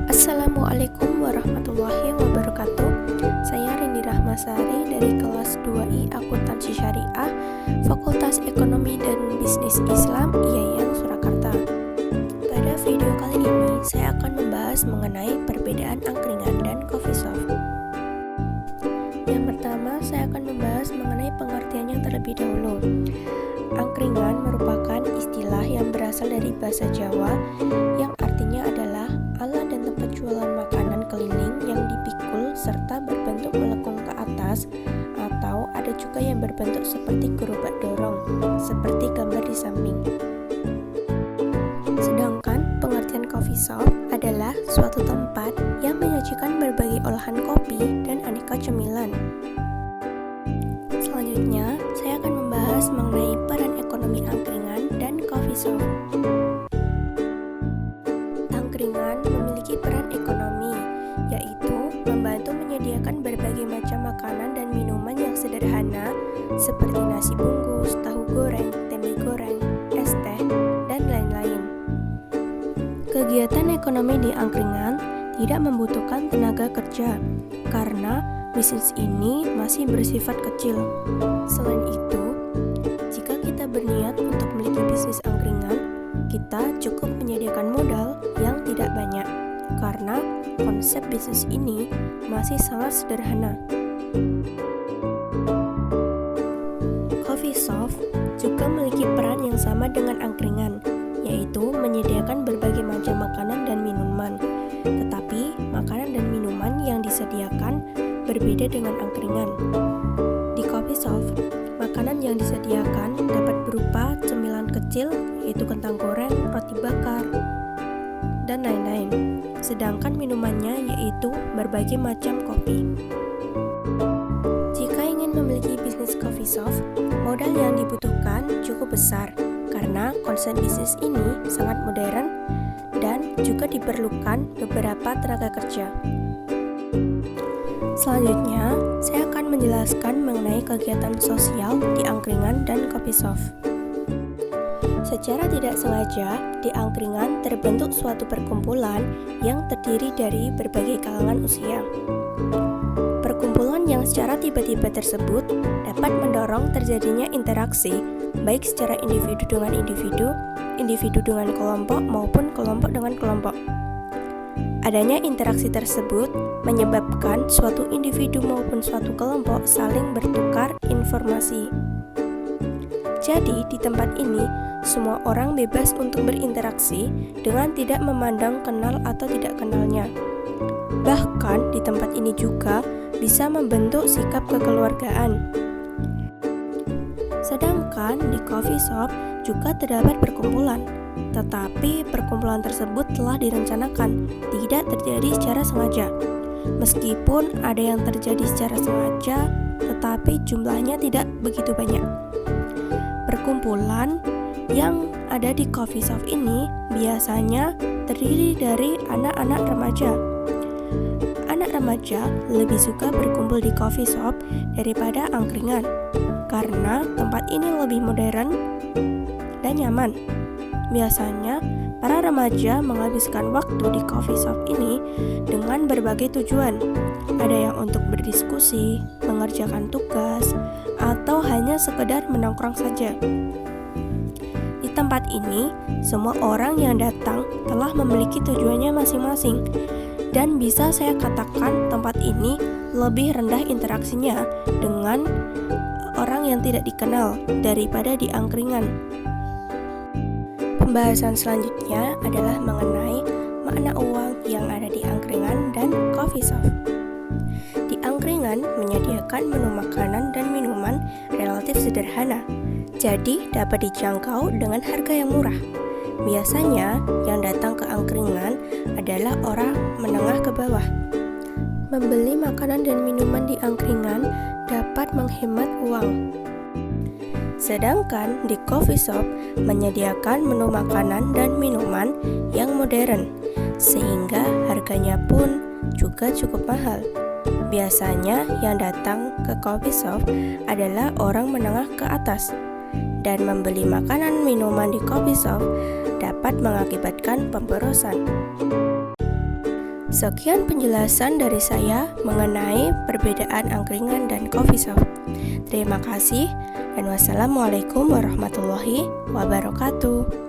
Assalamualaikum warahmatullahi wabarakatuh. Saya Rini Rahmasari dari kelas 2I Akuntansi Syariah, Fakultas Ekonomi dan Bisnis Islam, IAIN Surakarta. Pada video kali ini, saya akan membahas mengenai perbedaan angkringan dan coffee shop. Yang pertama, saya akan membahas mengenai pengertiannya terlebih dahulu. Angkringan merupakan istilah yang berasal dari bahasa Jawa yang artinya adalah alat dan tempat jualan makanan keliling yang dipikul serta berbentuk melengkung ke atas, atau ada juga yang berbentuk seperti gerobak dorong, seperti gambar di samping. Sedangkan pengertian coffee shop adalah suatu tempat yang menyajikan berbagai olahan kopi dan aneka cemilan. Selanjutnya, saya akan membahas mengenai peran ekonomi angkringan dan coffee shop. Angkringan memiliki peran ekonomi, yaitu membantu menyediakan berbagai macam makanan dan minuman yang sederhana seperti nasi bungkus, tahu goreng, tempe goreng, es teh, dan lain-lain. Kegiatan ekonomi di angkringan tidak membutuhkan tenaga kerja, karena bisnis ini masih bersifat kecil. Selain itu, jika kita berniat untuk memiliki bisnis angkringan, kita cukup menyediakan modal yang tidak banyak, karena konsep bisnis ini masih sangat sederhana. Coffee shop juga memiliki peran yang sama dengan angkringan, yaitu menyediakan berbagai macam makanan dan minuman. Tetapi, makanan dan minuman yang disediakan berbeda dengan angkringan. Di coffee shop, makanan yang disediakan dapat berupa cemilan kecil, yaitu kentang goreng, roti bakar, dan lain-lain. Sedangkan minumannya yaitu berbagai macam kopi. Jika ingin memiliki bisnis coffee shop, modal yang dibutuhkan cukup besar, karena konsep bisnis ini sangat modern dan juga diperlukan beberapa tenaga kerja. Selanjutnya, saya akan menjelaskan mengenai kegiatan sosial di angkringan dan coffee shop. Secara tidak sengaja, di angkringan terbentuk suatu perkumpulan yang terdiri dari berbagai kalangan usia. Perkumpulan yang secara tiba-tiba tersebut dapat mendorong terjadinya interaksi, baik secara individu dengan individu, individu dengan kelompok, maupun kelompok dengan kelompok. Adanya interaksi tersebut menyebabkan suatu individu maupun suatu kelompok saling bertukar informasi. Jadi, di tempat ini, semua orang bebas untuk berinteraksi dengan tidak memandang kenal atau tidak kenalnya. Bahkan, di tempat ini juga bisa membentuk sikap kekeluargaan. Sedangkan di coffee shop juga terdapat perkumpulan, tetapi perkumpulan tersebut telah direncanakan, tidak terjadi secara sengaja. Meskipun ada yang terjadi secara sengaja, tetapi jumlahnya tidak begitu banyak. Perkumpulan yang ada di coffee shop ini biasanya terdiri dari anak-anak remaja. Anak remaja lebih suka berkumpul di coffee shop daripada angkringan, karena tempat ini lebih modern dan nyaman. Biasanya, para remaja menghabiskan waktu di coffee shop ini dengan berbagai tujuan. Ada yang untuk berdiskusi, mengerjakan tugas, atau hanya sekedar menongkrong saja. Di tempat ini, semua orang yang datang telah memiliki tujuannya masing-masing, dan bisa saya katakan tempat ini lebih rendah interaksinya dengan orang yang tidak dikenal daripada di angkringan. Pembahasan selanjutnya adalah mengenai makna uang yang ada di angkringan dan coffee shop. Di angkringan menyediakan menu makanan dan minuman relatif sederhana, jadi dapat dijangkau dengan harga yang murah. Biasanya yang datang ke angkringan adalah orang menengah ke bawah. Membeli makanan dan minuman di angkringan dapat menghemat uang. Sedangkan di coffee shop menyediakan menu makanan dan minuman yang modern, sehingga harganya pun juga cukup mahal. Biasanya yang datang ke coffee shop adalah orang menengah ke atas, dan membeli makanan minuman di coffee shop dapat mengakibatkan pemborosan. Sekian penjelasan dari saya mengenai perbedaan angkringan dan coffee shop. Terima kasih dan wassalamualaikum warahmatullahi wabarakatuh.